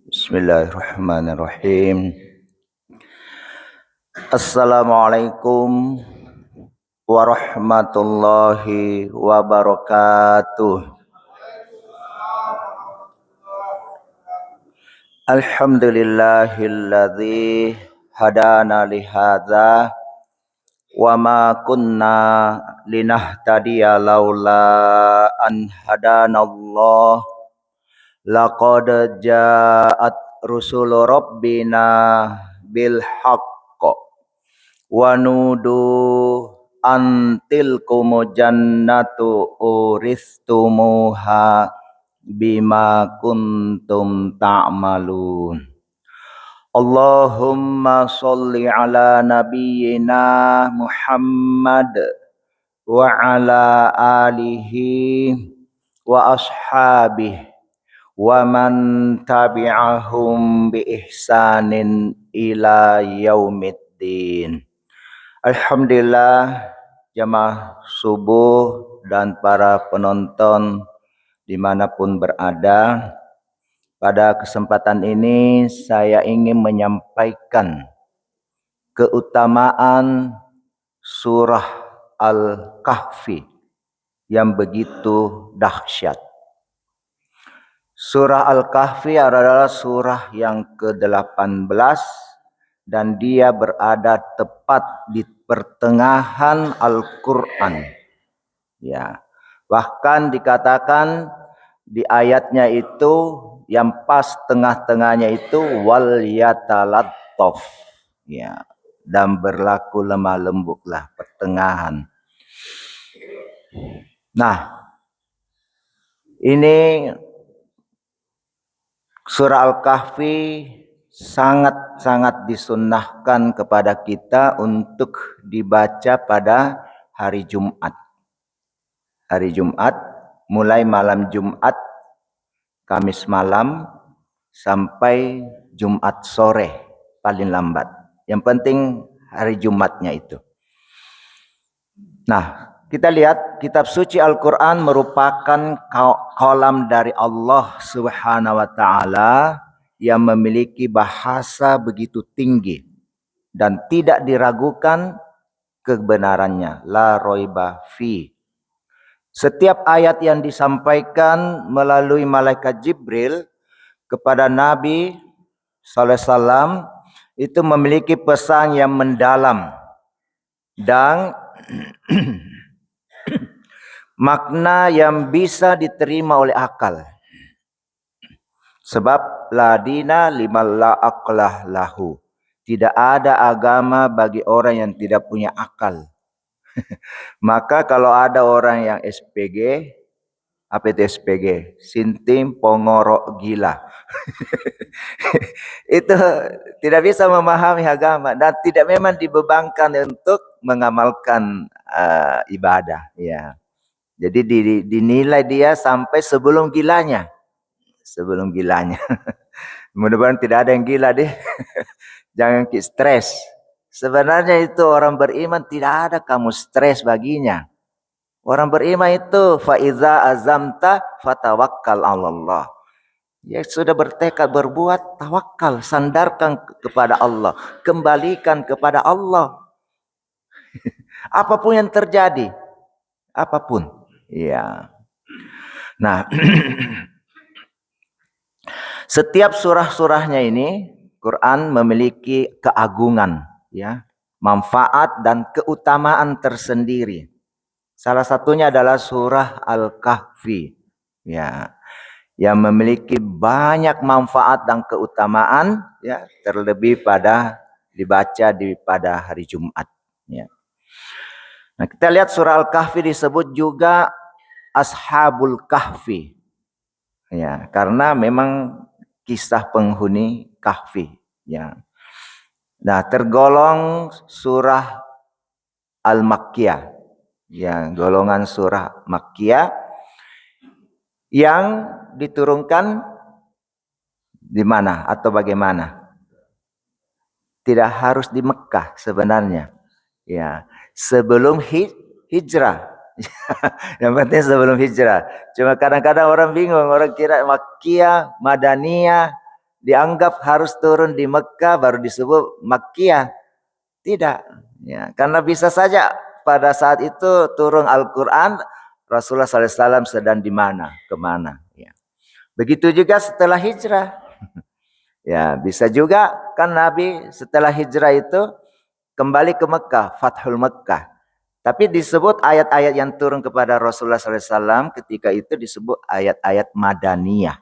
Bismillahirrahmanirrahim. Assalamualaikum warahmatullahi wabarakatuh. Alhamdulillahilladzi hadana lihadza wa ma kunna linahtadiya laula an hadanallah. Laqad ja'at rusulu rabbina bil haqq wa nudu antilkumu jannatu uristumuha bima kuntum ta'malun. Allahumma sholli ala nabiyyina Muhammad wa ala alihi wa ashabihi wa man tabi'ahum bi ihsanin ila yaumiddin. Alhamdulillah, jamaah subuh dan para penonton dimanapun berada, pada kesempatan ini saya ingin menyampaikan keutamaan surah Al-Kahfi yang begitu dahsyat. Surah Al-Kahfi adalah surah yang ke-18 dan dia berada tepat di pertengahan Al-Quran. Ya, bahkan dikatakan di ayatnya itu yang pas tengah-tengahnya itu wal yatalattaf. Ya, dan berlaku lemah lembutlah pertengahan. Nah, ini surah Al-Kahfi sangat-sangat disunnahkan kepada kita untuk dibaca pada hari Jumat. Hari Jumat, mulai malam Jumat, Kamis malam, sampai Jumat sore paling lambat. Yang penting hari Jumatnya itu. Nah, kita lihat kitab suci Al-Quran merupakan kalam dari Allah Subhanahu wa Ta'ala yang memiliki bahasa begitu tinggi dan tidak diragukan kebenarannya. La roiba fi. Setiap ayat yang disampaikan melalui malaikat Jibril kepada Nabi sallallahu alaihi wasallam itu memiliki pesan yang mendalam dan makna yang bisa diterima oleh akal. Sebab la dina liman la aqlah lahu. Tidak ada agama bagi orang yang tidak punya akal. Maka kalau ada orang yang SPG, apa itu SPG? Sinting pongorok gila. Itu tidak bisa memahami agama dan tidak memang dibebankan untuk mengamalkan ibadah. Ya. Jadi dinilai dia sampai sebelum gilanya. Sebelum gilanya. Mudah-mudahan tidak ada yang gila deh. Jangan stres. Sebenarnya itu orang beriman tidak ada kamu stres baginya. Orang beriman itu faiza azamta fatawakkal 'alallah. Ya sudah bertekad berbuat, tawakal, sandarkan kepada Allah, kembalikan kepada Allah. Apapun yang terjadi, apapun. Ya. Nah, setiap surah-surahnya ini Quran memiliki keagungan, ya, manfaat dan keutamaan tersendiri. Salah satunya adalah surah Al-Kahfi, ya, yang memiliki banyak manfaat dan keutamaan, ya, terlebih pada dibaca pada hari Jumat, ya. Nah, kita lihat surah Al-Kahfi disebut juga Ashabul Kahfi, ya, karena memang kisah penghuni Kahfi, ya. Nah, tergolong surah Al-Makkiyah, ya, golongan surah Makkiyah yang diturunkan di mana atau bagaimana? Tidak harus di Mekah sebenarnya. Ya, sebelum hijrah, Yang penting sebelum hijrah. Cuma kadang-kadang orang bingung, orang kira Makkiyah, Madaniyah dianggap harus turun di Mekah baru disebut Makkiyah. Tidak. Ya, karena bisa saja pada saat itu turun Al-Quran, Rasulullah SAW sedang di mana, kemana. Ya. Begitu juga setelah hijrah. Ya, bisa juga kan Nabi setelah hijrah itu kembali ke Mekah, Fathul Mekah. Tapi disebut ayat-ayat yang turun kepada Rasulullah SAW ketika itu disebut ayat-ayat Madaniyah.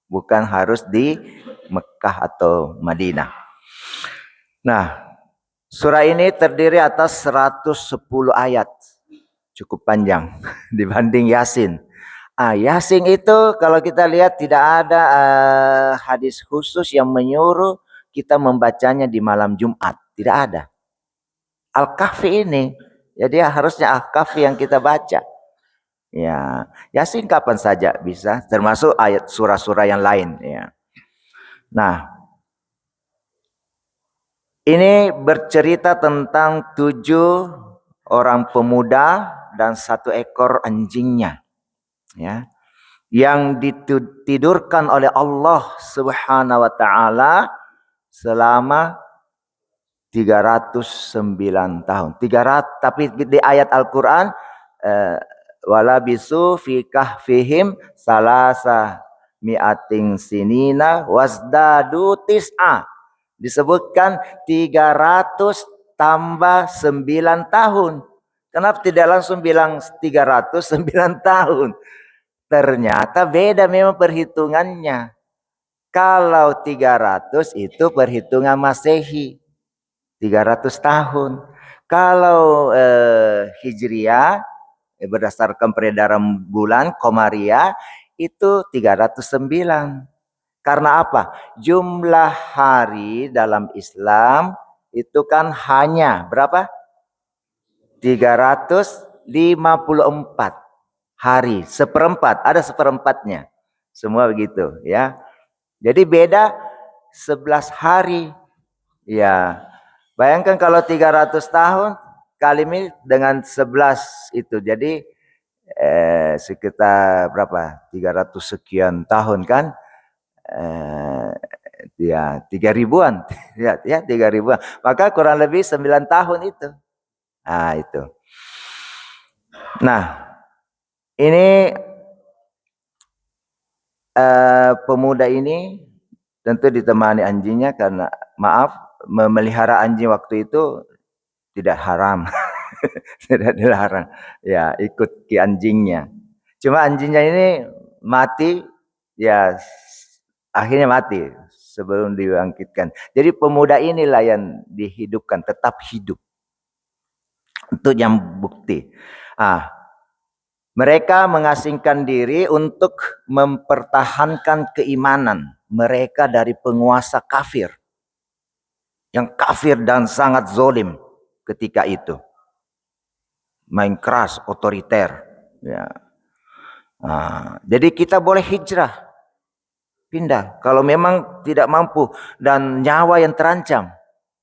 Bukan harus di Mekah atau Madinah. Nah, surah ini terdiri atas 110 ayat. Cukup panjang dibanding Yasin. Yasin itu kalau kita lihat tidak ada hadis khusus yang menyuruh kita membacanya di malam Jumat. Tidak ada. Al-Kahfi ini. Jadi harusnya Al-Kahfi yang kita baca. Ya, Yasin kapan saja bisa, termasuk ayat surah-surah yang lain. Ya. Nah, ini bercerita tentang 7 orang pemuda dan 1 ekor anjingnya. Ya. Yang ditidurkan oleh Allah Subhanahu wa taala selama 309 tahun. 300, tapi di ayat Al-Qur'an wala bisu fi kahfihim salasa mi'atin sinina wasdadu tis'a. Disebutkan 300 tambah 9 tahun. Kenapa tidak langsung bilang 309 tahun? Ternyata beda memang perhitungannya. Kalau 300 itu perhitungan Masehi. 300 tahun. Kalau Hijriah berdasarkan peredaran bulan Komariah itu 309. Karena apa? Jumlah hari dalam Islam itu kan hanya berapa? 354 hari. Seperempat, ada seperempatnya. Semua begitu ya. Jadi beda 11 hari. Ya. Bayangkan kalau 300 tahun kali ini dengan 11 itu. Jadi sekitar berapa? 300 sekian tahun kan? Ya 3.000-an. ya 3.000-an. Maka kurang lebih 9 tahun itu. Nah, itu. Nah, ini pemuda ini tentu ditemani anjingnya karena maaf memelihara anjing waktu itu tidak haram. Tidak dilarang. Ya, ikut ke anjingnya. Cuma anjingnya ini mati, ya akhirnya mati sebelum dibangkitkan. Jadi pemuda inilah yang dihidupkan, tetap hidup. Untuk yang bukti. Mereka mengasingkan diri untuk mempertahankan keimanan mereka dari penguasa kafir. Yang kafir dan sangat zolim ketika itu. Main keras, otoriter. Ya. Jadi kita boleh hijrah. Pindah. Kalau memang tidak mampu. Dan nyawa yang terancam.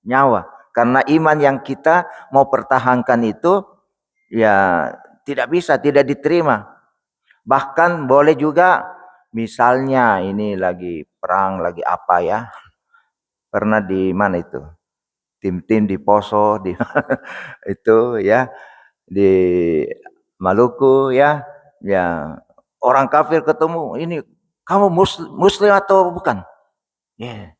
Nyawa. Karena iman yang kita mau pertahankan itu. Ya tidak bisa, tidak diterima. Bahkan boleh juga misalnya ini lagi perang, lagi apa ya. Pernah di mana itu? Tim-tim di Poso, di itu ya. Di Maluku ya. Ya, orang kafir ketemu, ini kamu muslim atau bukan? Ya,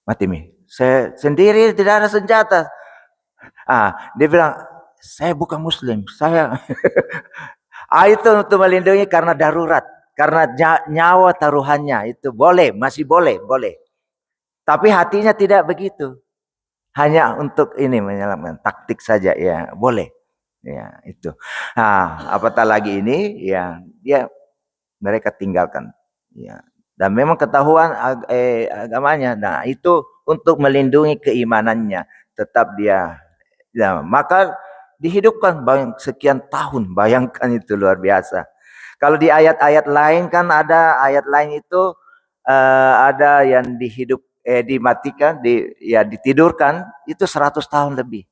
mati mi. Saya sendiri tidak ada senjata. Dia bilang, saya bukan muslim, saya itu untuk melindungi karena darurat, karena nyawa taruhannya itu boleh, masih boleh. Tapi hatinya tidak begitu. Hanya untuk ini menyelamatkan taktik saja ya, boleh. Ya, itu. Apatah lagi ini ya dia mereka tinggalkan. Ya. Dan memang ketahuan agamanya. Nah, itu untuk melindungi keimanannya, tetap dia. Ya, maka dihidupkan sekian tahun. Bayangkan itu luar biasa. Kalau di ayat-ayat lain kan ada ayat lain itu ada yang dimatikan, ditidurkan itu 100 tahun lebih.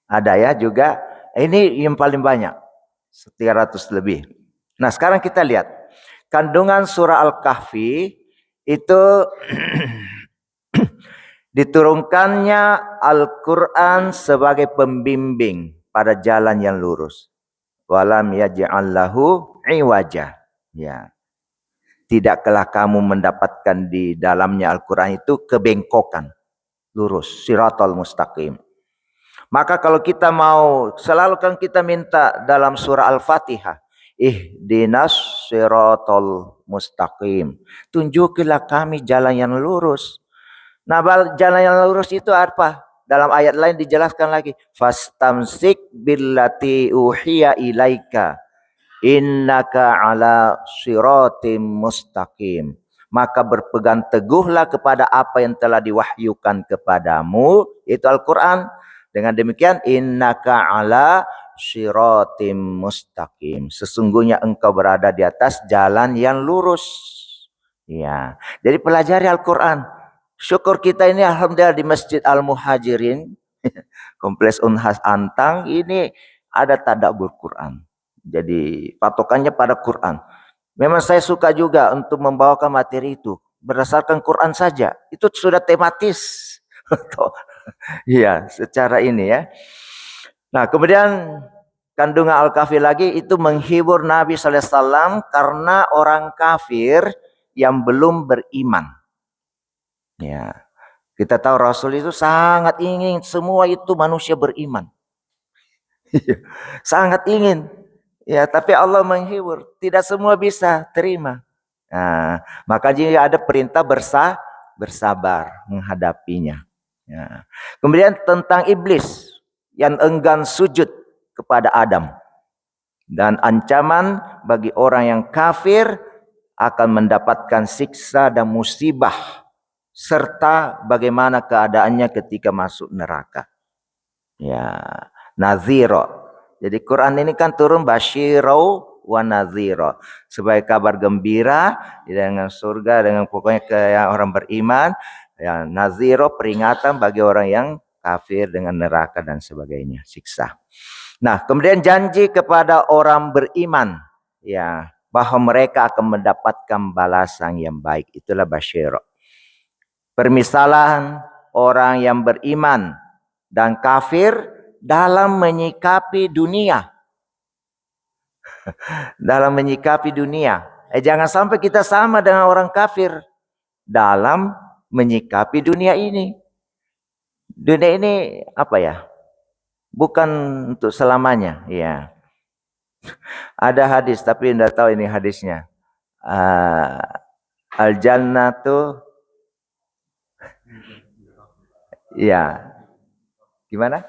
Ada ya juga. Ini yang paling banyak. 300 lebih. Nah, sekarang kita lihat kandungan surah Al-Kahfi itu diturunkannya Al-Quran sebagai pembimbing pada jalan yang lurus. Walam yaj'al lahu iwaja. Ya. Tidaklah kamu mendapatkan di dalamnya Al-Quran itu kebengkokan. Lurus, siratal mustaqim. Maka kalau kita mau, selalu kan kita minta dalam surah Al-Fatihah. Ihdinas siratal mustaqim. Tunjukilah kami jalan yang lurus. Nah, jalan yang lurus itu apa? Dalam ayat lain dijelaskan lagi. Fastamsik billati uhiya ilaika. Innaka ala siratim mustaqim. Maka berpegang teguhlah kepada apa yang telah diwahyukan kepadamu, yaitu Al-Quran. Dengan demikian, innaka ala siratim mustaqim. Sesungguhnya engkau berada di atas jalan yang lurus. Ya, jadi pelajari Al-Quran. Syukur kita ini alhamdulillah di Masjid Al-Muhajirin, Kompleks Unhas Antang, ini ada tadabbur Quran. Jadi patokannya pada Quran. Memang saya suka juga untuk membawakan materi itu berdasarkan Quran saja. Itu sudah tematis. Iya, secara ini ya. Nah, kemudian kandungan Al-Kahfi lagi itu menghibur Nabi sallallahu alaihi wasallam karena orang kafir yang belum beriman. Ya. Kita tahu Rasul itu sangat ingin semua itu manusia beriman. Sangat ingin. Ya, tapi Allah menghibur. Tidak semua bisa terima. Nah, makanya ada perintah bersabar menghadapinya. Ya. Kemudian tentang iblis yang enggan sujud kepada Adam. Dan ancaman bagi orang yang kafir akan mendapatkan siksa dan musibah. Serta bagaimana keadaannya ketika masuk neraka. Ya, naziro. Jadi Quran ini kan turun basyirau wa naziro. Sebagai kabar gembira dengan surga, dengan pokoknya ke yang orang beriman. Ya, naziro peringatan bagi orang yang kafir dengan neraka dan sebagainya, siksa. Nah, kemudian janji kepada orang beriman. Ya, bahwa mereka akan mendapatkan balasan yang baik. Itulah basyirau. Permisalan orang yang beriman dan kafir dalam menyikapi dunia. Dalam menyikapi dunia. Jangan sampai kita sama dengan orang kafir dalam menyikapi dunia ini. Dunia ini apa ya? Bukan untuk selamanya. Ya. Ada hadis tapi tidak tahu ini hadisnya. Al-jannatu. Ya. Gimana?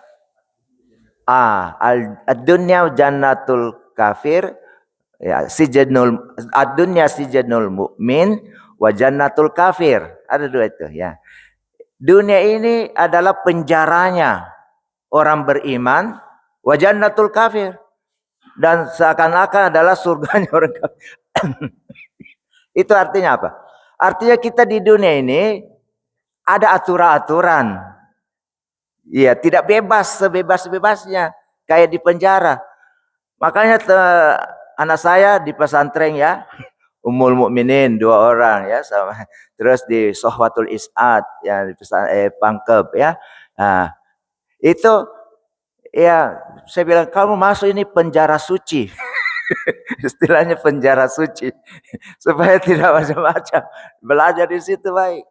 Ad-dunya jannatul kafir, ya, sijnul ad-dunya sijnul mukmin wa jannatul kafir. Ada dua itu ya. Dunia ini adalah penjaranya orang beriman, wa jannatul kafir. Dan seakan-akan adalah surganya orang kafir. Itu artinya apa? Artinya kita di dunia ini ada aturan-aturan. Iya, tidak bebas sebebas-bebasnya kayak di penjara. Makanya anak saya di pesantren ya, Ummul Mukminin 2 orang ya sama. Terus di Sohwatul Is'ad ya di Pangkep ya. Nah, itu ya saya bilang kamu masuk ini penjara suci. Istilahnya penjara suci. Supaya tidak macam-macam. Belajar di situ baik.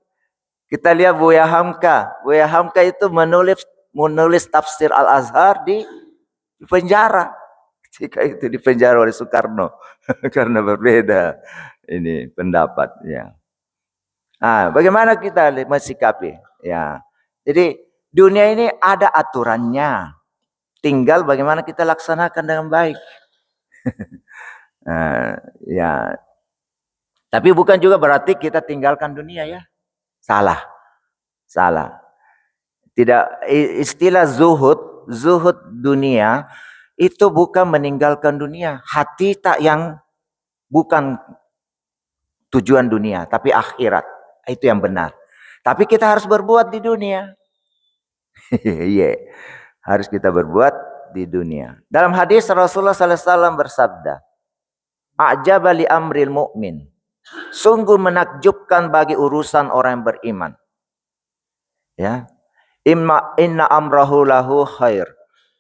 Kita lihat Buya Hamka. Buya Hamka itu menulis tafsir Al-Azhar di penjara. Jika itu di penjara oleh Soekarno. Karena berbeda ini pendapatnya. Nah, bagaimana kita mensikapi? Ya. Jadi dunia ini ada aturannya. Tinggal bagaimana kita laksanakan dengan baik. Ya. Tapi bukan juga berarti kita tinggalkan dunia ya. Salah. Tidak, istilah zuhud dunia itu bukan meninggalkan dunia. Hati tak yang bukan tujuan dunia, tapi akhirat. Itu yang benar. Tapi kita harus berbuat di dunia. Iya. Harus kita berbuat di dunia. Dalam hadis Rasulullah sallallahu alaihi wasallam bersabda, "A'jaba li amril mu'min." Sungguh menakjubkan bagi urusan orang yang beriman. Ya. Inna amrahu lahu khair.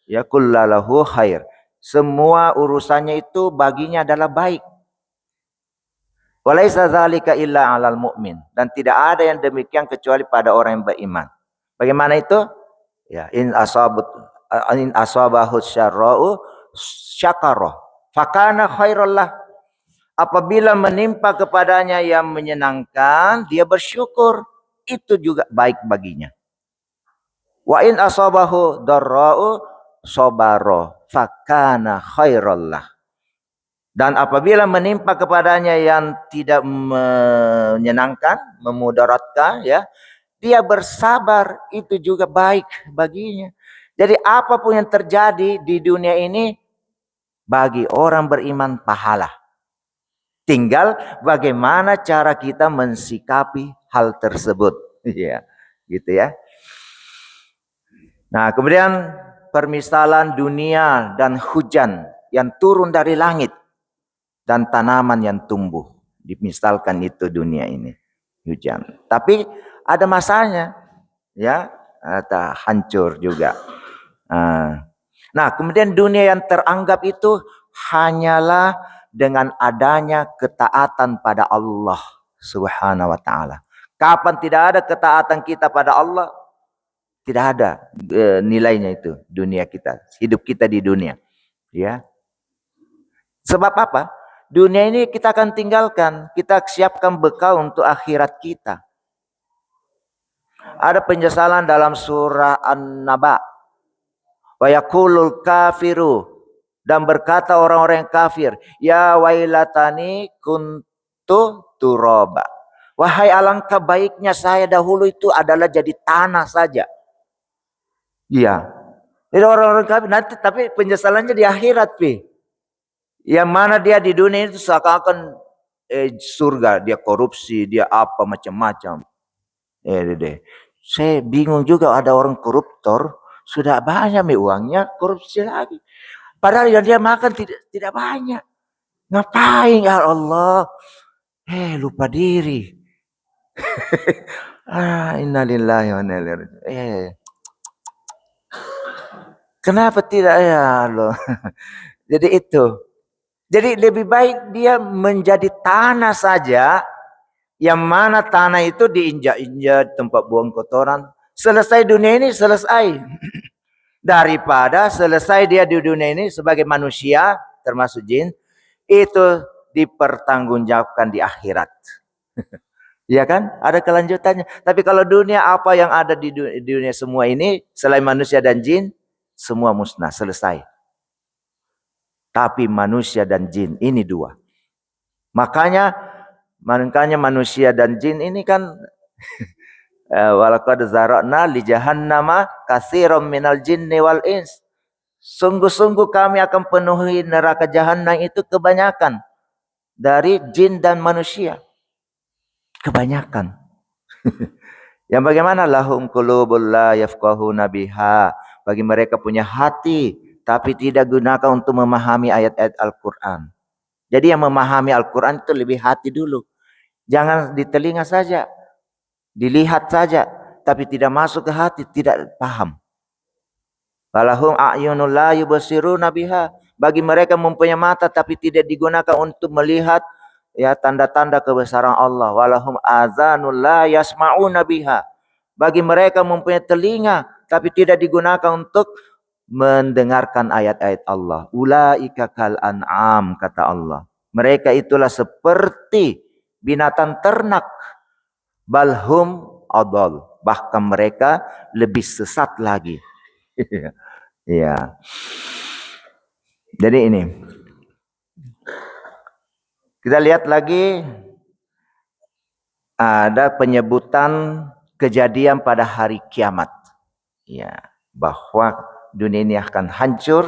Ya kullalahu khair. Semua urusannya itu baginya adalah baik. Walaisa dzalika illa 'alal mu'min, dan tidak ada yang demikian kecuali pada orang yang beriman. Bagaimana itu? Ya, in asabahu syarra'u syakara fakana khairal lah. Apabila menimpa kepadanya yang menyenangkan, dia bersyukur, itu juga baik baginya. Wa in asabahu darra'u sabara fakana khairal lah. Dan apabila menimpa kepadanya yang tidak menyenangkan, memudaratkan, ya, dia bersabar, itu juga baik baginya. Jadi apapun yang terjadi di dunia ini, bagi orang beriman pahala. Tinggal bagaimana cara kita mensikapi hal tersebut. Ya, gitu ya. Nah, kemudian permisalan dunia dan hujan yang turun dari langit dan tanaman yang tumbuh. Dimisalkan itu dunia ini, hujan. Tapi ada masanya, ya, atau hancur juga. Nah, kemudian dunia yang teranggap itu hanyalah dengan adanya ketaatan pada Allah Subhanahu wa taala. Kapan tidak ada ketaatan kita pada Allah, tidak ada nilainya itu dunia kita, hidup kita di dunia, ya. Sebab apa? Dunia ini kita akan tinggalkan, kita siapkan bekal untuk akhirat kita. Ada penyesalan dalam surah An-Naba. Wa yaqulul kafiru, dan berkata orang-orang yang kafir, ya wailatani kuntu turaba. Wahai alangkah baiknya saya dahulu itu adalah jadi tanah saja. Iya. Jadi orang-orang kafir nanti, tapi penyesalannya di akhirat, Pi. Yang mana dia di dunia itu seakan-akan surga, dia korupsi, dia apa macam-macam. Deh. Saya bingung juga, ada orang koruptor sudah banyak uangnya, korupsi lagi. Padahal yang dia makan tidak banyak. Ngapain ya Allah? Lupa diri. Innalillahi wa inna ilaihi raji'un. Kenapa tidak ya Allah? Jadi itu. Jadi lebih baik dia menjadi tanah saja, yang mana tanah itu diinjak-injak, tempat buang kotoran. Selesai dunia ini, selesai. Daripada selesai dia di dunia ini sebagai manusia, termasuk jin, itu dipertanggungjawabkan di akhirat. Ya kan? Ada kelanjutannya. Tapi kalau dunia, apa yang ada di dunia semua ini, selain manusia dan jin, semua musnah, selesai. Tapi manusia dan jin ini dua. Makanya manusia dan jin ini kan walaqad zara'na li jahannama katsiran minal jinni wal ins. Sungguh-sungguh kami akan penuhi neraka jahanam itu kebanyakan dari jin dan manusia. Kebanyakan. Yang bagaimana? Lahum qulubul la yafqahuna biha. Bagi mereka punya hati, tapi tidak gunakan untuk memahami ayat-ayat Al-Quran. Jadi yang memahami Al-Quran itu lebih hati dulu. Jangan di telinga saja, dilihat saja, tapi tidak masuk ke hati, tidak paham. Walahum a'yunul la yubsiruna biha. Bagi mereka mempunyai mata, tapi tidak digunakan untuk melihat, ya, tanda-tanda kebesaran Allah. Walahum azanul la yasma'una biha. Bagi mereka mempunyai telinga, tapi tidak digunakan untuk mendengarkan ayat-ayat Allah. Ulaika kal an'am, kata Allah. Mereka itulah seperti binatang ternak. Balhum adal. Bahkan mereka lebih sesat lagi. Ya. Jadi ini. Kita lihat lagi. Ada penyebutan kejadian pada hari kiamat. Ya. Bahwa dunia ini akan hancur,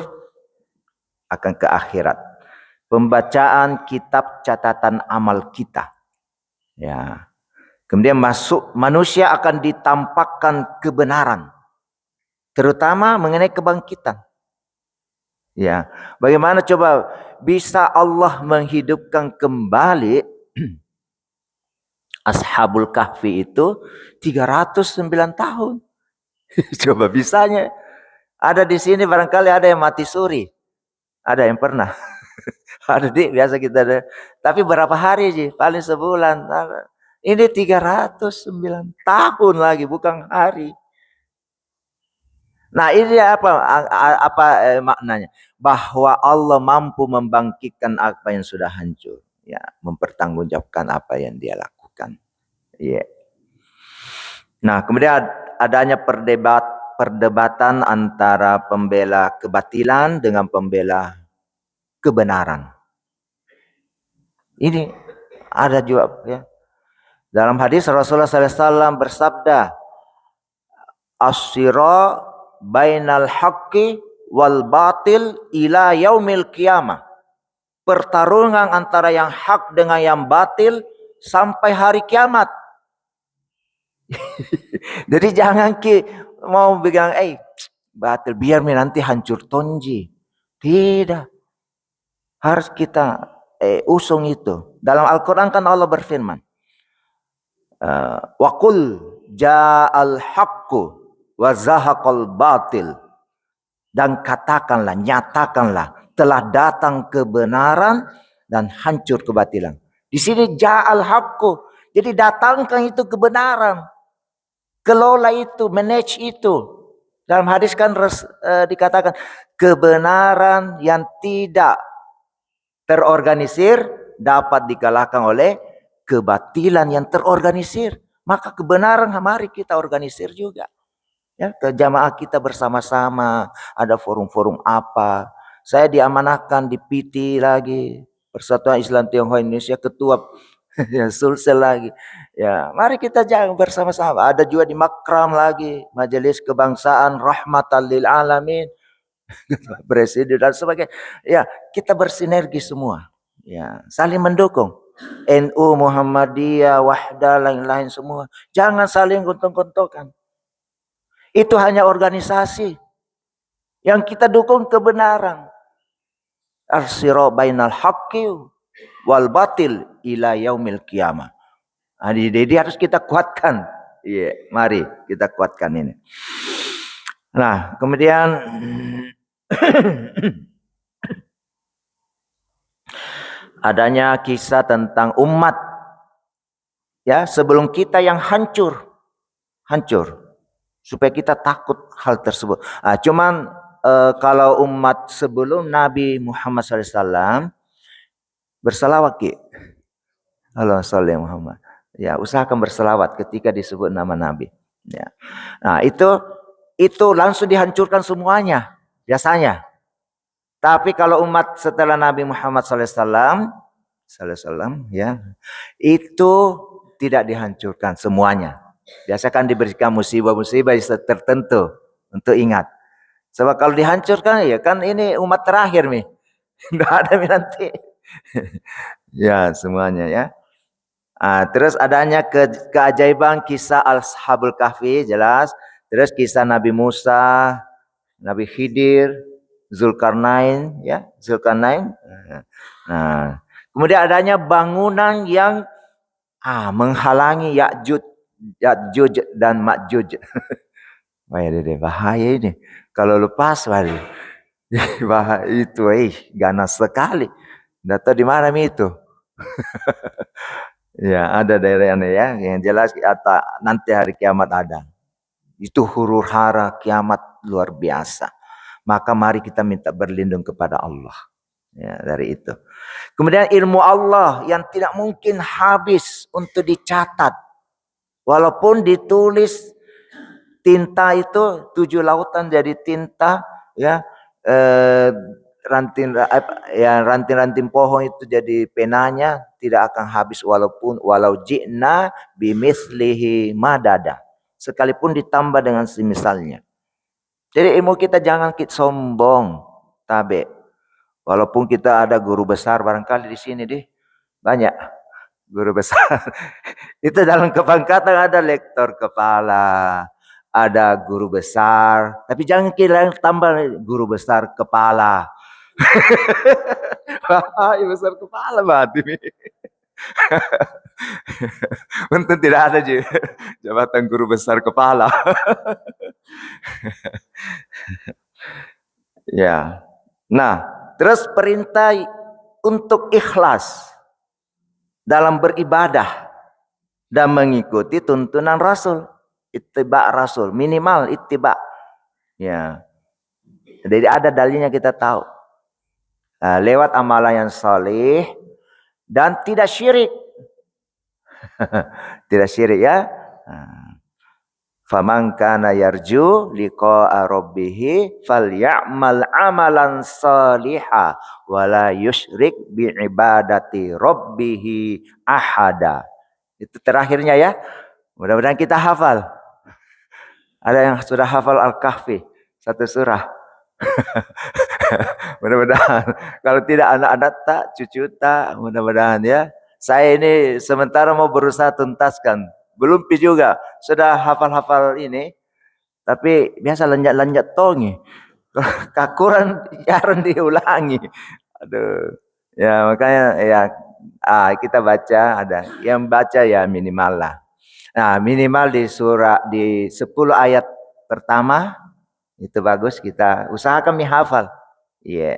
akan ke akhirat. Pembacaan kitab catatan amal kita. Ya. Kemudian manusia akan ditampakkan kebenaran. Terutama mengenai kebangkitan. Ya, bagaimana coba bisa Allah menghidupkan kembali Ashabul Kahfi itu 309 tahun. Coba bisanya. Ada di sini barangkali ada yang mati suri. Ada yang pernah. Ada biasa kita ada. Tapi berapa hari sih? Paling sebulan. Ini 309 tahun lagi, bukan hari. Nah, ini apa maknanya? Bahwa Allah mampu membangkitkan apa yang sudah hancur, ya, mempertanggungjawabkan apa yang dia lakukan. Ya. Nah, kemudian adanya perdebatan antara pembela kebatilan dengan pembela kebenaran. Ini ada juga, ya. Dalam hadis Rasulullah SAW bersabda, "As-sira bainal haqqi wal batil ila yaumil qiyamah." Pertarungan antara yang hak dengan yang batil sampai hari kiamat. Jadi jangan mau bilang, batil biar nanti hancur tonji. Tidak. Harus kita usung itu. Dalam Al-Quran kan Allah berfirman, wa qul ja'al haqqu wa zahaqal batil. Dan katakanlah, nyatakanlah, telah datang kebenaran dan hancur kebatilan. Di sini ja'al haqqu. Jadi datangkan itu kebenaran. Kelola itu, manage itu. Dalam hadis kan dikatakan kebenaran yang tidak terorganisir dapat dikalahkan oleh kebatilan yang terorganisir. Maka kebenaran mari kita organisir juga. Ya, ke jamaah kita bersama-sama, ada forum-forum apa. Saya diamanahkan di PT lagi, Persatuan Islam Tionghoa Indonesia, ketua ya Sulsel lagi. Ya, mari kita jangan bersama-sama. Ada juga di Makram lagi, Majelis Kebangsaan Rahmatan lil Alamin, Presiden dan sebagainya. Ya, kita bersinergi semua. Ya, saling mendukung. NU, Muhammadiyah, Wahda, lain-lain semua. Jangan saling gontok-gontokan. Itu hanya organisasi. Yang kita dukung kebenaran. Al-sira bainal haqqi wal batil ila yaumil qiyamah. Jadi harus kita kuatkan. Iya, mari kita kuatkan ini. Nah, kemudian adanya kisah tentang umat, ya, sebelum kita yang hancur supaya kita takut hal tersebut. Cuman kalau umat sebelum Nabi Muhammad SAW bersalawat, Allah salli Muhammad. Ya, usahakan berselawat ketika disebut nama Nabi. Ya. Nah, itu langsung dihancurkan semuanya biasanya. Tapi kalau umat setelah Nabi Muhammad SAW, ya, itu tidak dihancurkan semuanya. Biasa kan diberikan musibah-musibah tertentu untuk ingat. Sebab kalau dihancurkan, ya kan ini umat terakhir nih. Tidak ada nanti. Ya, semuanya ya. Terus adanya keajaiban kisah Ashabul Kahfi, jelas. Terus kisah Nabi Musa, Nabi Khidir, Zulkarnain, ya, Zulkarnain. Nah, kemudian adanya bangunan yang menghalangi Ya'juj dan Ma'juj. Bahaya ini. Kalau lepas balik. Bahaya itu, ganas sekali. Nggak tahu di mana itu. Ya, ada daerahnya ya, yang jelas nanti hari kiamat ada. Itu huru hara kiamat luar biasa. Maka mari kita minta berlindung kepada Allah. Ya, dari itu. Kemudian ilmu Allah yang tidak mungkin habis untuk dicatat. Walaupun ditulis tinta itu 7 lautan jadi tinta, ya, ranting-ranting pohon itu jadi penanya, tidak akan habis walau ji'na bimithlihi madada, sekalipun ditambah dengan semisalnya. Jadi ilmu kita jangan sombong, tabe. Walaupun kita ada guru besar barangkali di sini banyak guru besar. Itu dalam kepangkatan ada lektor kepala, ada guru besar, tapi jangan kira tambah guru besar kepala. Wahai besar kepala berarti nih. Untung tidak ada jabatan guru besar kepala. Ya. Nah, terus perintah untuk ikhlas dalam beribadah dan mengikuti tuntunan Rasul. Ittiba Rasul, minimal ittiba. Ya. Jadi ada dalilnya kita tahu. Lewat amalan yang saleh dan tidak syirik. Tidak syirik ya. Faman kana yarju liqa'a rabbih falyamal amalan saliha wala yusyrik bi ibadati rabbih ahada. Itu terakhirnya ya. Mudah-mudahan kita hafal. Ada yang sudah hafal Al-Kahfi satu surah. Mudah-mudahan. Kalau tidak anak-anak tak, cucu tak, mudah-mudahan ya. Saya ini sementara mau berusaha tuntaskan. Belum juga. Sudah hafal-hafal ini. Tapi biasa lanjat-lanjat tongi. Kakuran jarang diulangi. Aduh. Ya makanya ya kita baca ada. Yang baca ya minimal lah. Nah minimal di surah di 10 ayat pertama. Itu bagus kita usahakan hafal. Iya. Yeah.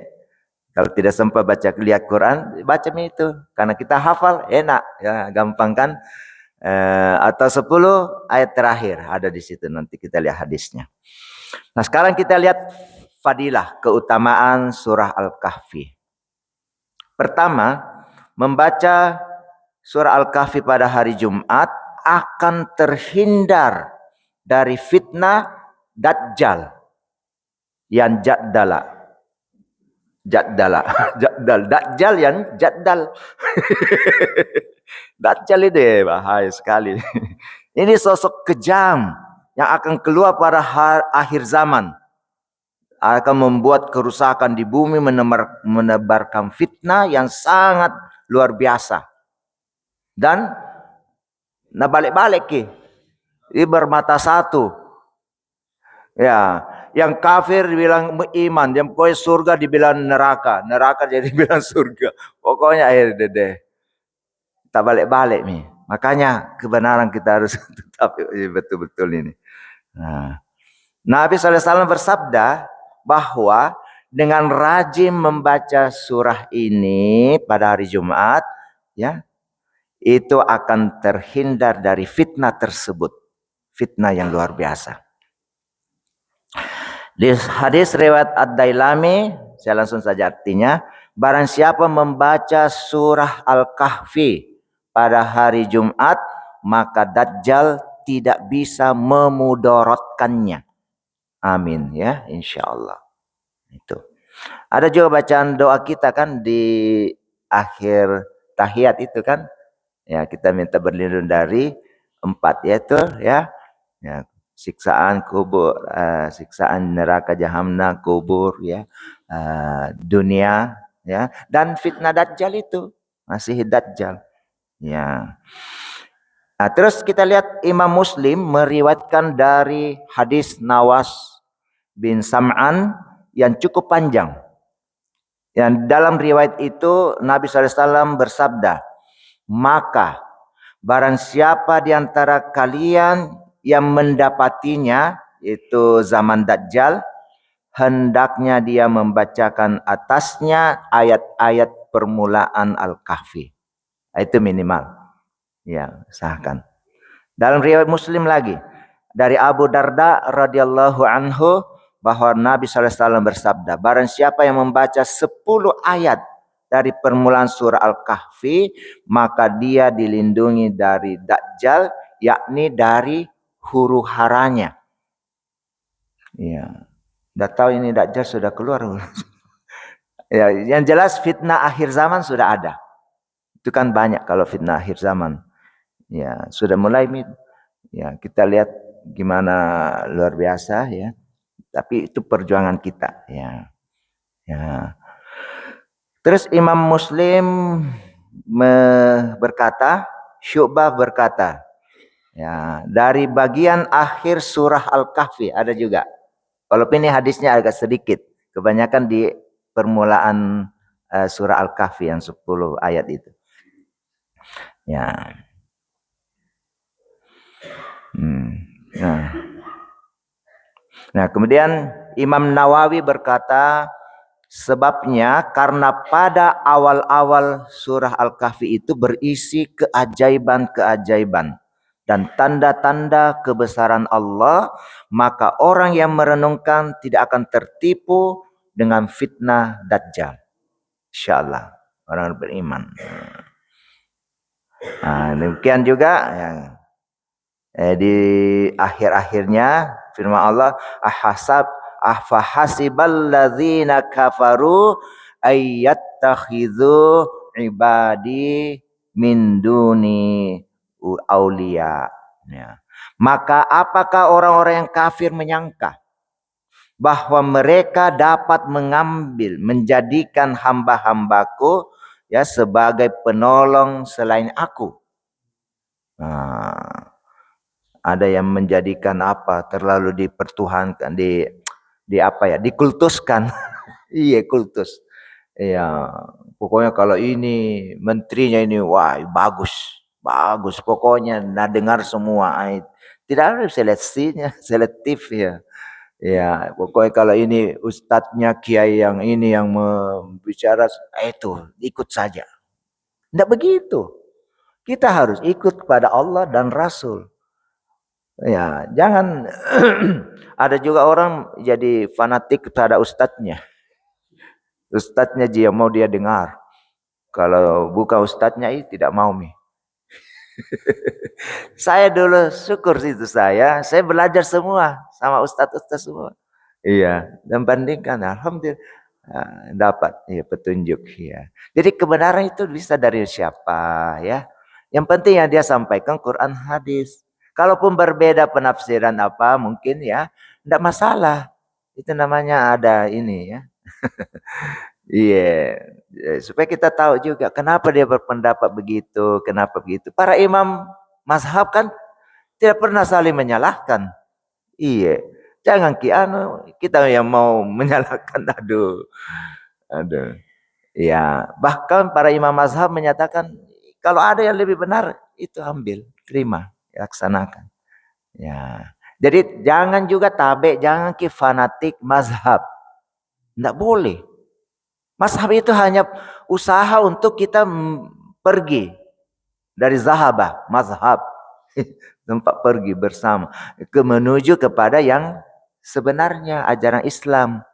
Kalau tidak sempat baca lihat Quran, baca itu. Karena kita hafal enak ya, gampang kan? Atau 10 ayat terakhir ada di situ, nanti kita lihat hadisnya. Nah, sekarang kita lihat fadilah, keutamaan surah Al-Kahfi. Pertama, membaca surah Al-Kahfi pada hari Jumat akan terhindar dari fitnah Dajjal yang jadala. Dajjal yang jadal. Dajjal ini bahaya sekali. Ini sosok kejam yang akan keluar pada akhir zaman. Akan membuat kerusakan di bumi, menebarkan fitnah yang sangat luar biasa. Dan balik-balik ini bermata satu. Ya, yang kafir dibilang iman, yang pokoknya surga dibilang neraka, neraka jadi bilang surga. Pokoknya deh. Tak balik-balik nih. Makanya kebenaran kita harus tetap betul-betul ini. Nah, Nabi SAW bersabda bahwa dengan rajin membaca surah ini pada hari Jumat, ya, itu akan terhindar dari fitnah tersebut. Fitnah yang luar biasa. Di hadis riwayat Ad-Dailami, saya langsung saja artinya, barang siapa membaca surah Al-Kahfi pada hari Jumat, maka Dajjal tidak bisa memudaratkannya. Amin ya, insyaallah. Itu. Ada juga bacaan doa kita kan di akhir tahiyat itu kan. Ya, kita minta berlindung dari 4 yaitu ya siksaan kubur, siksaan neraka jahanam, kubur ya, dunia ya, dan fitnah Dajjal itu, masih Dajjal. Ya. Nah, terus kita lihat Imam Muslim meriwayatkan dari hadis Nawas bin Sam'an yang cukup panjang. Yang dalam riwayat itu Nabi SAW bersabda, maka barang siapa di antara kalian yang mendapatinya, itu zaman Dajjal, hendaknya dia membacakan atasnya ayat-ayat permulaan Al-Kahfi. Itu minimal. Ya, sahkan. Dalam riwayat Muslim lagi, dari Abu Darda radhiyallahu anhu, bahwa Nabi SAW bersabda, barang siapa yang membaca 10 ayat dari permulaan surah Al-Kahfi, maka dia dilindungi dari Dajjal, yakni dari huru haranya. Ya, udah tahu ini Dajjal sudah keluar. Ya, yang jelas fitnah akhir zaman sudah ada. Itu kan banyak kalau fitnah akhir zaman. Ya, sudah mulai. Ya, kita lihat gimana luar biasa ya. Tapi itu perjuangan kita ya. Ya. Terus Imam Muslim berkata, Syu'bah berkata, ya, dari bagian akhir surah Al-Kahfi ada juga. Walaupun ini hadisnya agak sedikit, kebanyakan di permulaan surah Al-Kahfi yang 10 ayat itu. Ya. Nah, kemudian Imam Nawawi berkata, sebabnya karena pada awal-awal surah Al-Kahfi itu berisi keajaiban-keajaiban dan tanda-tanda kebesaran Allah, maka orang yang merenungkan tidak akan tertipu dengan fitnah Dajjal. Insyaallah orang beriman. Nah, demikian juga ya, di akhir-akhirnya firman Allah, afahasibal ladzina kafaru ayyattakhidhu ibadi min duni auliya. Ya. Maka apakah orang-orang yang kafir menyangka bahwa mereka dapat menjadikan hamba-hambaku ya sebagai penolong selain aku? Nah, ada yang menjadikan terlalu dipertuhankan, di apa ya, dikultuskan. Iya, kultus. Iya, pokoknya kalau ini menterinya ini wah bagus, bagus pokoknya dengar semua. Tidak ada seleksinya, selektif ya. Ya, pokoknya kalau ini ustadznya kiai yang ini yang membicara itu ikut saja. Tidak begitu. Kita harus ikut kepada Allah dan Rasul. Ya, jangan ada juga orang jadi fanatik kepada ustadznya. Ustadznya dia mau dia dengar. Kalau bukan ustadznya tidak mau mi. Saya dulu syukur itu saya belajar semua sama ustadz-ustadz semua. Iya, dan bandingkan alhamdulillah dapat ya petunjuk ya. Jadi kebenaran itu bisa dari siapa ya? Yang penting yang dia sampaikan Quran hadis. Kalaupun berbeda penafsiran mungkin ya, tidak masalah. Itu namanya ada ini ya. Iya, supaya kita tahu juga kenapa dia berpendapat begitu, kenapa begitu. Para imam mazhab kan tidak pernah saling menyalahkan. Iya, jangan kita yang mau menyalahkan. Aduh. Ya, bahkan para imam mazhab menyatakan kalau ada yang lebih benar itu ambil, terima, laksanakan. Ya. Jadi jangan juga jangan fanatik mazhab. Tidak boleh. Mazhab itu hanya usaha untuk kita pergi dari zahabah, mazhab. Tempat pergi bersama menuju kepada yang sebenarnya ajaran Islam.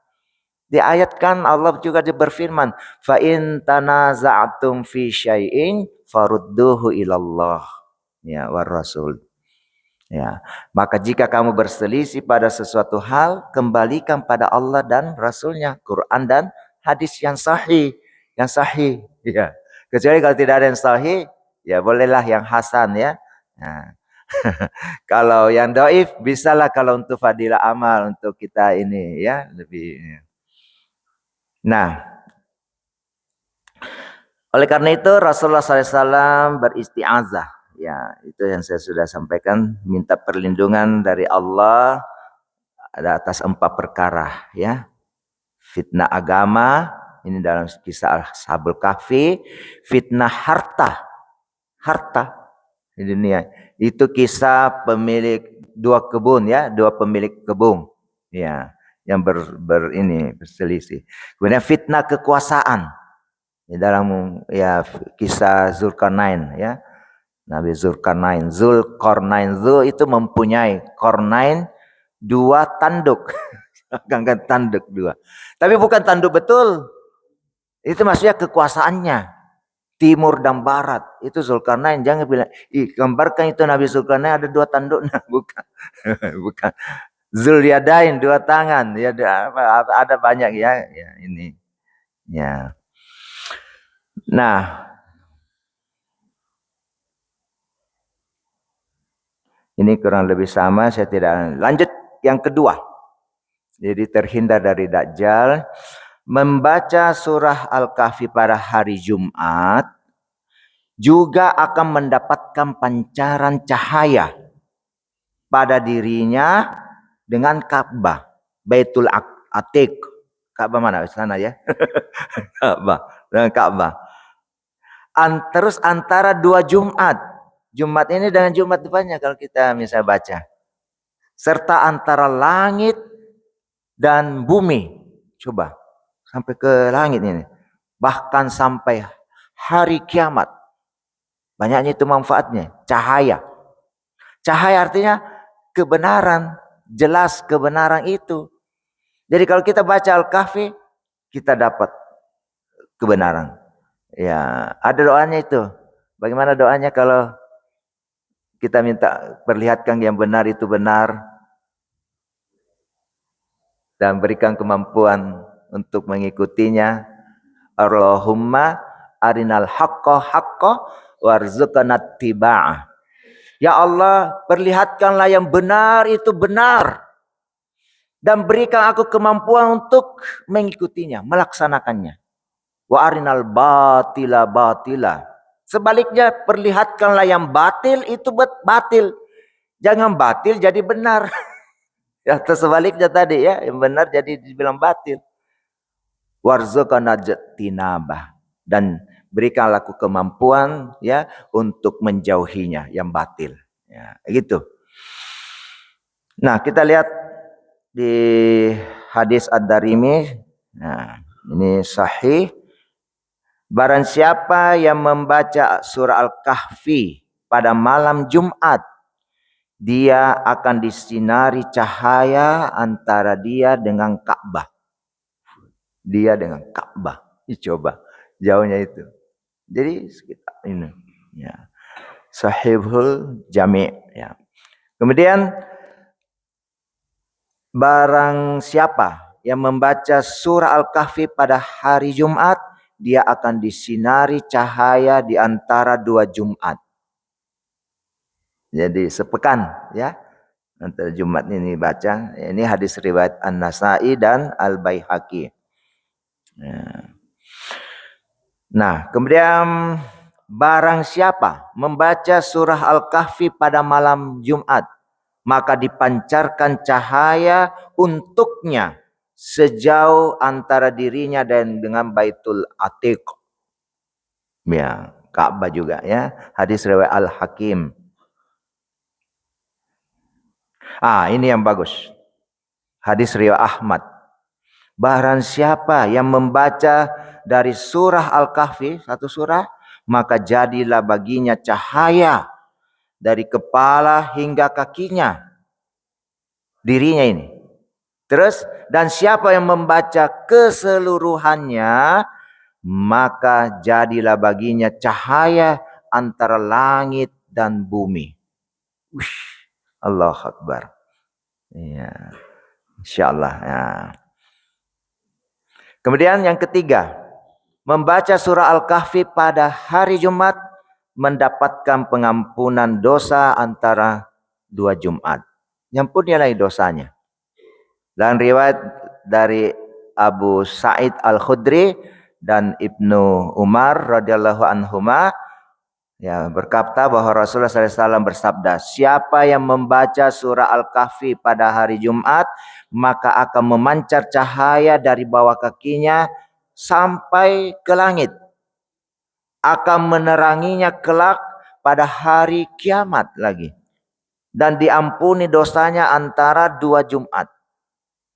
Diayatkan Allah juga berfirman, fa in tanaza'tum fi syai'in farudduhu ilallah ya war rasul. Ya, maka jika kamu berselisih pada sesuatu hal, kembalikan pada Allah dan Rasulnya, Quran dan hadis yang sahih, ya. Kecuali kalau tidak ada yang sahih, ya bolehlah yang hasan ya. Nah, kalau yang dhaif bisalah kalau untuk fadilah amal untuk kita ini ya lebih. Nah, oleh karena itu Rasulullah SAW beristiazah. Ya, itu yang saya sudah sampaikan, minta perlindungan dari Allah ada atas 4 perkara ya. Fitnah agama, ini dalam kisah Ashabul Kahfi, fitnah harta di dunia. Itu kisah pemilik 2 kebun ya, 2 pemilik kebun. Ya, yang berselisih. Kemudian fitnah kekuasaan. Di dalam ya kisah Zulkarnain ya. Nabi Zulkarnain. Zul itu mempunyai Qarnain 2 tanduk. Ganggan tanduk 2. Tapi bukan tanduk betul. Itu maksudnya kekuasaannya. Timur dan barat. Itu Zulkarnain. Jangan bilang, gambarkan itu Nabi Zulkarnain ada 2 tanduk. Nah, bukan. Bukan. Zulyadain 2 tangan. Ya ada banyak ya ini. Ya. Nah, ini kurang lebih sama, saya tidak lanjut yang kedua. Jadi terhindar dari Dajjal, membaca surah Al-Kahfi pada hari Jumat juga akan mendapatkan pancaran cahaya pada dirinya dengan Ka'bah, Baitul Atiq. Ka'bah mana? Sana ya. Ka'bah. Dengan Ka'bah. Terus antara dua Jumat. Jumat ini dengan Jumat depannya kalau kita misalnya baca. Serta antara langit dan bumi. Coba. Sampai ke langit ini. Bahkan sampai hari kiamat. Banyaknya itu manfaatnya. Cahaya. Cahaya artinya kebenaran. Jelas kebenaran itu. Jadi kalau kita baca Al-Kahfi, kita dapat kebenaran. Ya, ada doanya itu. Bagaimana doanya kalau kita minta perlihatkan yang benar itu benar dan berikan kemampuan untuk mengikutinya. Allahumma arinal haqqa haqqa warzuqna ittiba'ah. Ya Allah, perlihatkanlah yang benar itu benar dan berikan aku kemampuan untuk mengikutinya, melaksanakannya. Wa arinal batila batila. Sebaliknya, perlihatkanlah yang batil itu batil. Jangan batil jadi benar. Ya, sebaliknya tadi ya, yang benar jadi dibilang batil. Warzuqna tinabah, dan berikanlah aku kemampuan ya untuk menjauhinya yang batil. Ya, gitu. Nah, kita lihat di hadis Ad-Darimi. Nah, ini sahih. Barang siapa yang membaca surah Al-Kahfi pada malam Jumat, dia akan disinari cahaya antara dia dengan Ka'bah. Dia dengan Ka'bah. Coba jauhnya itu. Jadi sekitar ini. Ya. Sahihul Jami'. Ya. Kemudian barang siapa yang membaca surah Al-Kahfi pada hari Jumat, dia akan disinari cahaya di antara dua Jumat. Jadi sepekan ya. Antara Jumat ini baca. Ini hadis riwayat An-Nasa'i dan Al-Baihaqi. Nah, kemudian barang siapa membaca surah Al-Kahfi pada malam Jumat, maka dipancarkan cahaya untuknya sejauh antara dirinya dan dengan Baitul Atiq. Ya, Ka'bah juga ya. Hadis riwayat Al-Hakim. Ini yang bagus. Hadis riwayat Ahmad. Barang siapa yang membaca dari surah Al-Kahfi, satu surah, maka jadilah baginya cahaya dari kepala hingga kakinya. Dirinya ini. Terus, dan siapa yang membaca keseluruhannya, maka jadilah baginya cahaya antara langit dan bumi. Ush, Allahu Akbar. Ya, insyaallah. Ya. Kemudian yang ketiga, membaca surah Al-Kahfi pada hari Jumat mendapatkan pengampunan dosa antara dua Jumat. Yang pun ialah dosanya. Dan riwayat dari Abu Sa'id Al-Khudri dan Ibnu Umar radhiyallahu anhuma ya berkata bahwa Rasulullah SAW bersabda, siapa yang membaca surah Al-Kahfi pada hari Jumat, maka akan memancar cahaya dari bawah kakinya sampai ke langit. Akan meneranginya kelak pada hari kiamat lagi. Dan diampuni dosanya antara dua Jumat.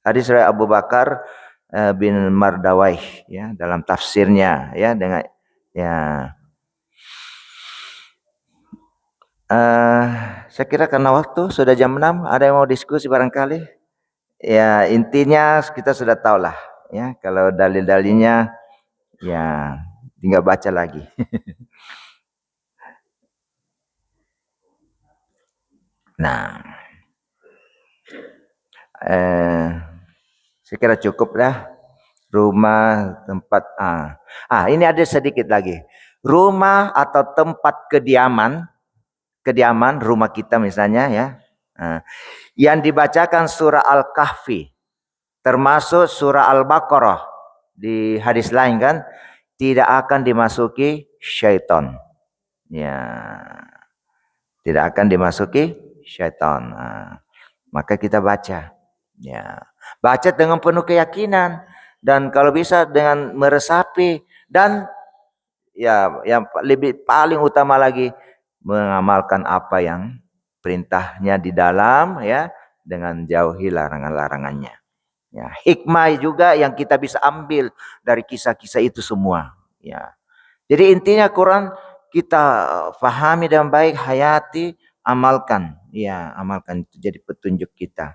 Hadis riwayat Abu Bakar bin Mardawaih ya dalam tafsirnya ya dengan ya saya kira karena waktu sudah jam 6, ada yang mau diskusi barangkali? Ya intinya kita sudah tahu lah ya, kalau dalil-dalilnya ya tinggal baca lagi. Nah, saya kira cukup lah. Rumah, tempat, ini ada sedikit lagi. Rumah atau tempat kediaman rumah kita misalnya ya, yang dibacakan surah Al-Kahfi, termasuk surah Al-Baqarah di hadis lain kan, tidak akan dimasuki syaitan. Ya, tidak akan dimasuki syaitan. Maka kita baca. Ya, baca dengan penuh keyakinan dan kalau bisa dengan meresapi, dan ya yang lebih paling utama lagi mengamalkan apa yang perintahnya di dalam, ya, dengan jauhi larangan-larangannya. Ya, hikmah juga yang kita bisa ambil dari kisah-kisah itu semua. Ya, jadi intinya Quran kita pahami dengan baik, hayati, amalkan. Ya, amalkan itu jadi petunjuk kita.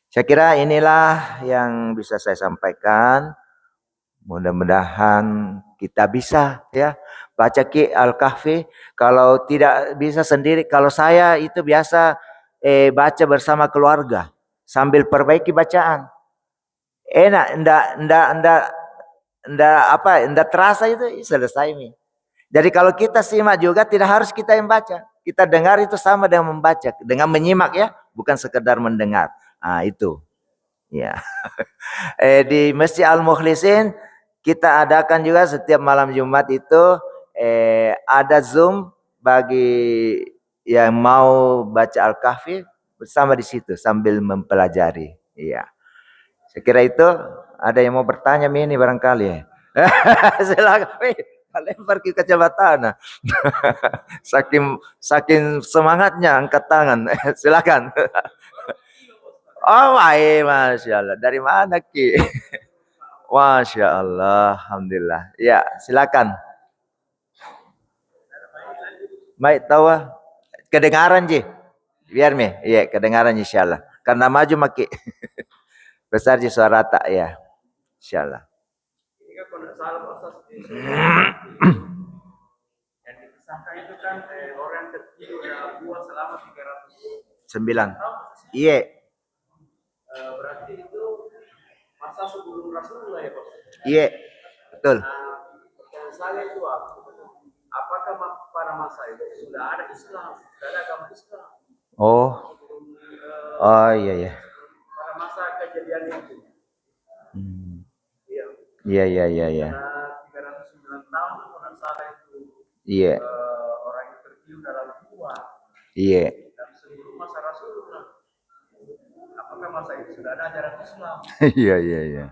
Saya kira inilah yang bisa saya sampaikan. Mudah-mudahan kita bisa, ya, baca Ki Al-Kahfi. Kalau tidak bisa sendiri, kalau saya itu biasa baca bersama keluarga sambil perbaiki bacaan. Enak, enggak terasa itu selesai nih. Jadi kalau kita simak juga tidak harus kita yang baca. Kita dengar itu sama dengan membaca, dengan menyimak, ya, bukan sekedar mendengar. Ah, itu. Ya. Di Masjid Al-Mukhlisin kita adakan juga setiap malam Jumat itu ada Zoom bagi yang mau baca Al-Kahfi bersama di situ sambil mempelajari. Iya. Saya kira itu ada yang mau bertanya ini barangkali ya. Silakan. Lempar ke kacamata. saking semangatnya angkat tangan. Silakan. Oh, Masya Allah. Dari mana Ki? Masya Allah. Alhamdulillah. Ya, silakan. Baik, tahu. Kedengaran Ji. Biar mi. Iya, kedengaran insya Allah. Karena maju maki. Besar Ji suara tak ya. Insya Allah. Yang dikisahkan itu kan orang tertidur dalam gua selama 309. Iya. Berarti itu masa sebelum Rasulullah ya, Pak? Iya, betul. Pertanyaan saya itu apakah pada masa itu sudah ada Islam, sudah ada agama Islam? Oh, oh iya ya. Pada masa kejadian itu. Iya. Iya iya iya. Iya. 309 tahun orang salah itu. Iya. Orang yang tertidur dalam gua. Iya. Dan sebelum masa Rasulullah. Apakah masa itu sudah ada ajaran Islam? Iya iya iya.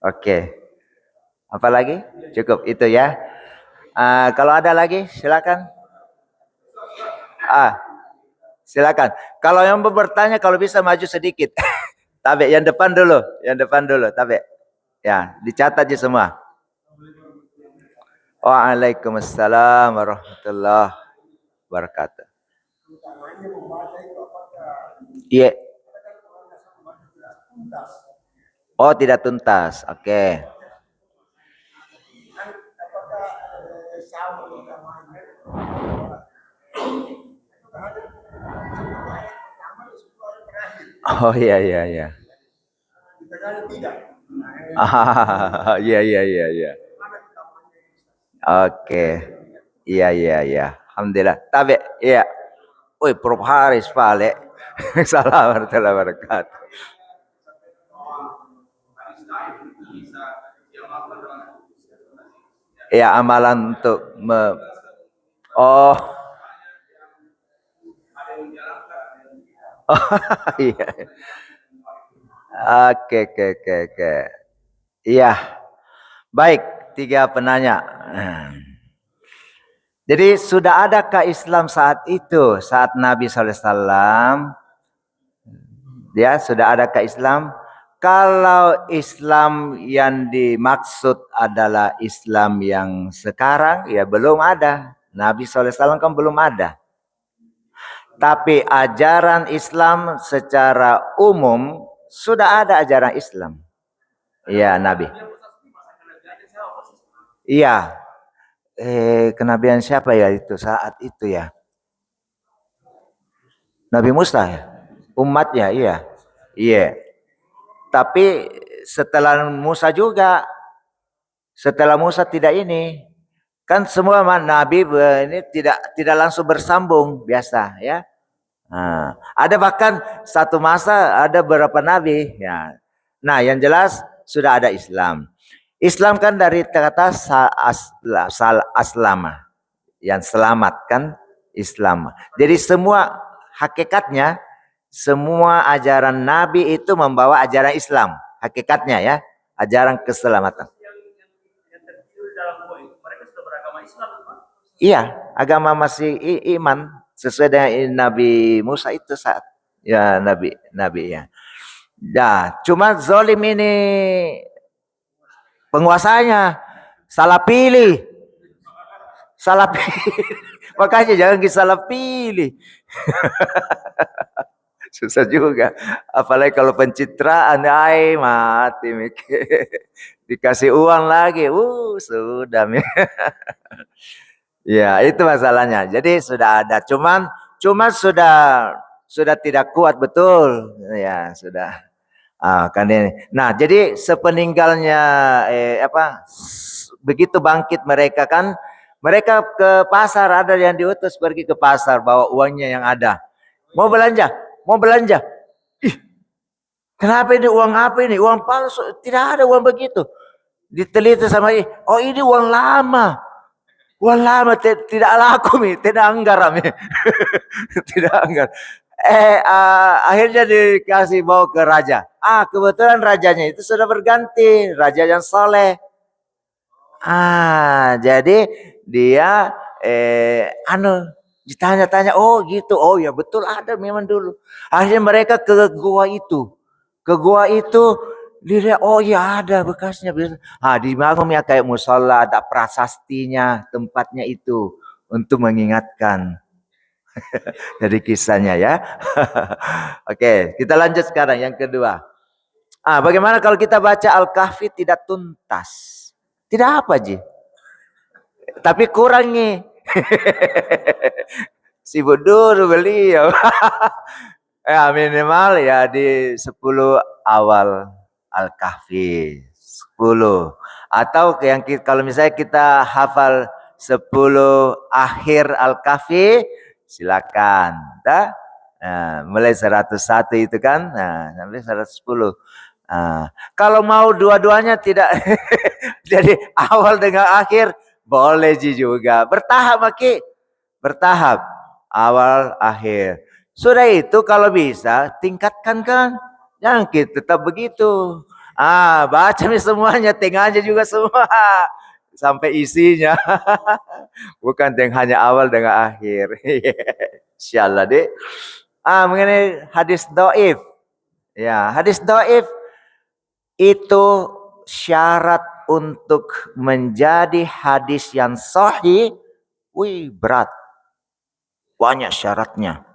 Oke. Apa lagi? Cukup itu ya. Kalau ada lagi silakan. Silakan. Kalau yang mau bertanya kalau bisa maju sedikit. Tabe yang depan dulu, Tabe. Ya, dicatat aja semua. Waalaikumsalam warahmatullahi wabarakatuh. Iya. Oh, tidak tuntas. Oke. Oh iya iya iya. Iya iya iya iya. Oke. Iya iya iya. Alhamdulillah. Tabe, iya. Woi, Prof Haris Pale. Salam warahmatullahi wabarakatuh. Ya, amalan untuk oh. Iya. Oke. Iya. Baik, 3 penanya. Jadi sudah adakah Islam saat itu, saat Nabi SAW? Ya, sudah adakah Islam? Kalau Islam yang dimaksud adalah Islam yang sekarang, ya belum ada. Nabi SAW kan belum ada. Tapi ajaran Islam secara umum sudah ada ajaran Islam. Iya, Nabi. Iya. Kenabian siapa ya itu saat itu ya? Nabi Musa ya? Umatnya, iya. Iya. Tapi setelah Musa juga, setelah Musa tidak ini, kan semua nabi ini tidak langsung bersambung biasa ya. Nah, ada bahkan satu masa ada beberapa nabi ya. Nah, yang jelas sudah ada Islam. Islam kan dari kata aslama, yang selamat kan Islam. Jadi semua hakikatnya, semua ajaran Nabi itu membawa ajaran Islam. Hakikatnya ya, ajaran keselamatan. Iya, agama masih iman sesuai dengan Nabi Musa itu saat ya Nabi ya. Ya, cuma zolim ini penguasanya salah pilih, salah pilih. Makanya jangan salah pilih. Susah juga. Apalagi kalau pencitraan, ay mati mikir. Dikasih uang lagi, sudah. Ya, itu masalahnya. Jadi sudah ada, cuman sudah tidak kuat betul. Ya, sudah. Kan ini. Nah, jadi sepeninggalnya begitu bangkit mereka kan, mereka ke pasar, ada yang diutus pergi ke pasar bawa uangnya yang ada. Mau belanja, mau belanja. Ih, kenapa ini uang apa ini? Uang palsu, tidak ada uang begitu. Diteliti sama oh ini uang lama. Uang lama tidak laku mi, tidak anggar mi. Tidak anggar. Akhirnya dikasih bawa ke raja. Kebetulan rajanya itu sudah berganti, raja yang soleh. Jadi dia ditanya-tanya, oh gitu, oh ya betul ada memang dulu. Akhirnya mereka ke gua itu, dilihat, oh ya ada bekasnya. Dibangun ya kayak musola, ada prasastinya, tempatnya itu untuk mengingatkan. Dari kisahnya ya. Oke, kita lanjut sekarang yang kedua. Bagaimana kalau kita baca Al-Kahfi tidak tuntas? Tidak apa, Ji. Tapi kurang nih. Sibuk dulu beliau. Minimal ya di 10 awal Al-Kahfi. 10. Atau yang kalau misalnya kita hafal 10 akhir Al-Kahfi, silakan. Mulai 101 itu kan, sampai 110. Kalau mau dua-duanya tidak jadi awal dengan akhir, boleh juga. Bertahap, Maki. Bertahap. Awal, akhir. Sudah itu kalau bisa tingkatkan kan. Jangan kita tetap begitu. Baca semuanya, tengahnya juga semua. Sampai isinya. Bukan hanya awal dengan akhir. Insyaallah deh. Mengenai hadis dhaif. Ya, hadis dhaif itu syarat untuk menjadi hadis yang sahih, berat. Banyak syaratnya.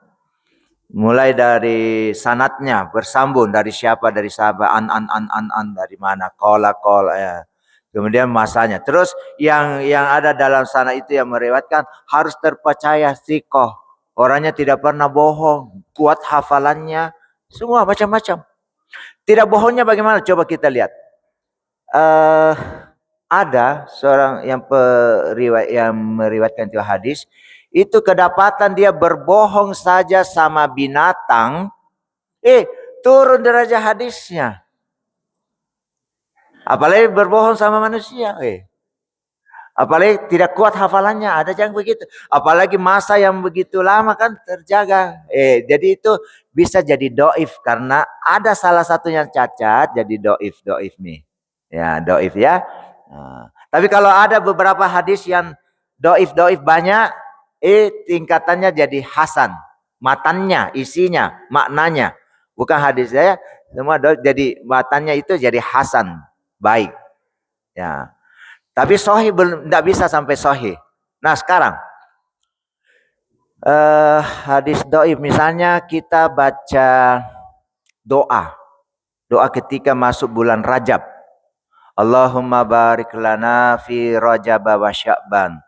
Mulai dari sanatnya bersambung dari siapa, dari sahabat, an dari mana, qala ya. Kemudian masanya. Terus yang ada dalam sanad itu yang meriwayatkan harus terpercaya, thiqah. Orangnya tidak pernah bohong, kuat hafalannya, semua macam-macam. Tidak bohongnya bagaimana? Coba kita lihat. Ada seorang yang meriwayatkan itu hadis, itu kedapatan dia berbohong saja sama binatang, turun derajat hadisnya. Apalagi berbohong sama manusia, apalagi tidak kuat hafalannya, ada yang begitu. Apalagi masa yang begitu lama kan terjaga. Jadi itu bisa jadi doif karena ada salah satu yang cacat, jadi doif nih. Ya, doif ya. Tapi kalau ada beberapa hadis yang doif banyak, tingkatannya jadi hasan. Matannya, isinya, maknanya. Bukan hadis saya, semua doif, jadi matannya itu jadi hasan, baik. Ya. Tapi sahih belum, tidak bisa sampai sahih. Nah sekarang, hadis doif, misalnya kita baca doa ketika masuk bulan Rajab. Allahumma barik lana fi Rajab wa Sya'ban.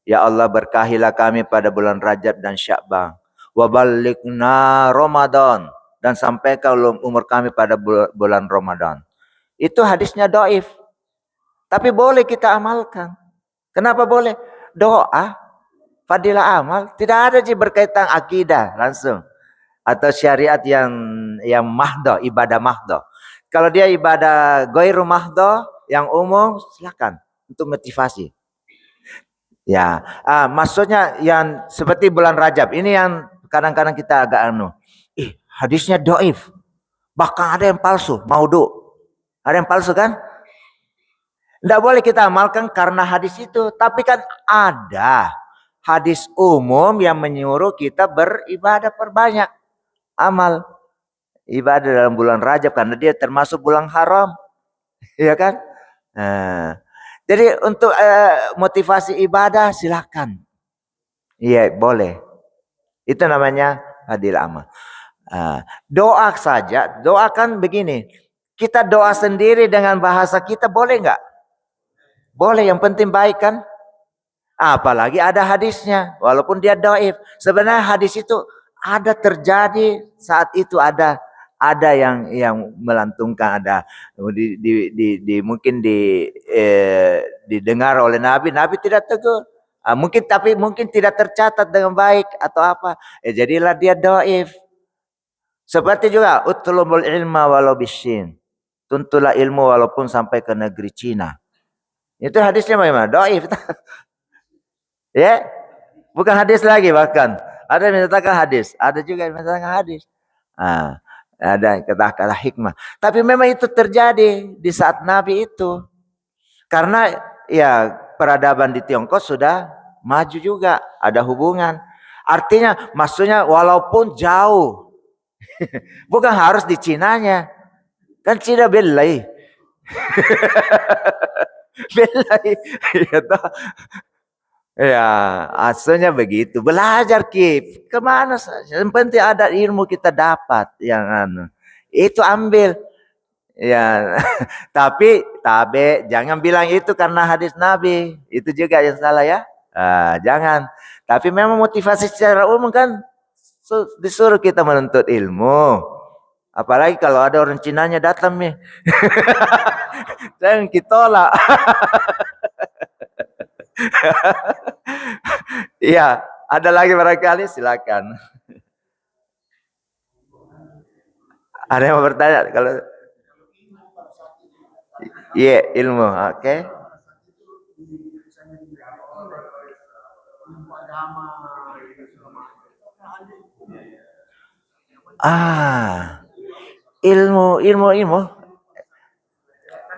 Ya Allah, berkahilah kami pada bulan Rajab dan Sya'ban. Wa ballighna Ramadan, dan sampai kalau umur kami pada bulan Ramadan. Itu hadisnya dhaif. Tapi boleh kita amalkan. Kenapa boleh? Doa, fadilah amal, tidak ada sih berkaitan akidah langsung. Atau syariat yang mahdoh, ibadah mahdoh. Kalau dia ibadah ghairu mahdoh, yang umum, silakan untuk motivasi. Ya, maksudnya yang seperti bulan Rajab ini yang kadang-kadang kita agak hadisnya dhaif. Bahkan ada yang palsu, maudhu. Ada yang palsu kan? Tidak boleh kita amalkan karena hadis itu. Tapi kan ada hadis umum yang menyuruh kita beribadah perbanyak amal ibadah dalam bulan Rajab karena dia termasuk bulan haram, ya kan? Nah, jadi untuk motivasi ibadah silakan, iya boleh. Itu namanya adil amal. Doa saja, doakan begini. Kita doa sendiri dengan bahasa kita boleh nggak? Boleh, yang penting baik kan? Apalagi ada hadisnya, walaupun dia dhaif. Sebenarnya hadis itu ada terjadi saat itu ada yang melantunkan ada mungkin didengar oleh Nabi. Nabi tidak tegur. Mungkin tapi mungkin tidak tercatat dengan baik atau apa. Jadilah dia dhaif. Seperti juga utlubul ilma walau bisin. Tuntulah ilmu walaupun sampai ke negeri Cina. Itu hadisnya bagaimana? Dhaif. Ya, bukan hadis lagi bahkan. Ada yang menyatakan hadis, ada juga yang menyatakan hadis. Ada kata-kata hikmah. Tapi memang itu terjadi di saat Nabi itu. Karena ya peradaban di Tiongkok sudah maju juga, ada hubungan. Artinya maksudnya walaupun jauh. Bukan harus di Cinanya. Kan Cina belai. belai. Ya, asalnya begitu. Belajar Kip. Kemana saja. Yang penting ada ilmu kita dapat. Yang itu ambil. Ya, tapi jangan bilang itu karena hadis Nabi. Itu juga yang salah ya. Jangan. Tapi memang motivasi secara umum kan disuruh kita menuntut ilmu. Apalagi kalau ada orang Cinanya datang nih. Jangan kita tolak. Iya, ada lagi barangkali silakan. Ada yang mau bertanya kalau iya ilmu, oke.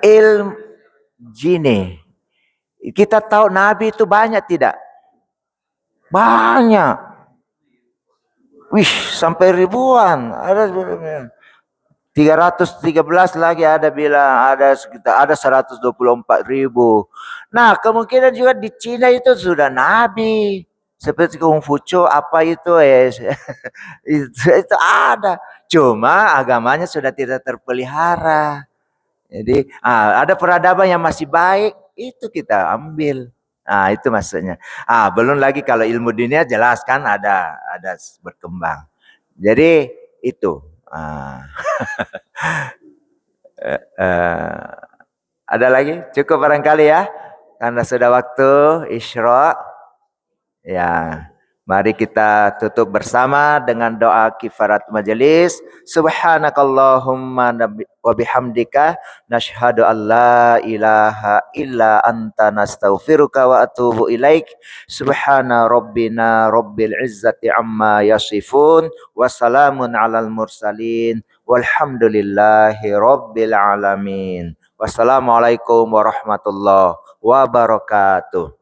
Ilmu jini. Kita tahu Nabi itu banyak tidak? Banyak. Wih, sampai ribuan. Ada 313 lagi ada bilang ada sekitar ada 124.000. Nah, kemungkinan juga di Cina itu sudah Nabi. Seperti Konghucu apa itu itu ada. Cuma agamanya sudah tidak terpelihara. Jadi ada peradaban yang masih baik, itu kita ambil. Itu maksudnya. Belum lagi kalau ilmu dunia jelas kan ada berkembang. Jadi itu. Ada lagi? Cukup barangkali ya. Karena sudah waktu Isra. Ya. Mari kita tutup bersama dengan doa kifarat majelis. Subhanakallahumma wa bihamdika nashhadu an la ilaha illa anta nastaghfiruka wa atubu ilaik. Subhana rabbina rabbil izzati amma yasifun wa salamun alal mursalin walhamdulillahi rabbil alamin. Wassalamualaikum warahmatullahi wabarakatuh.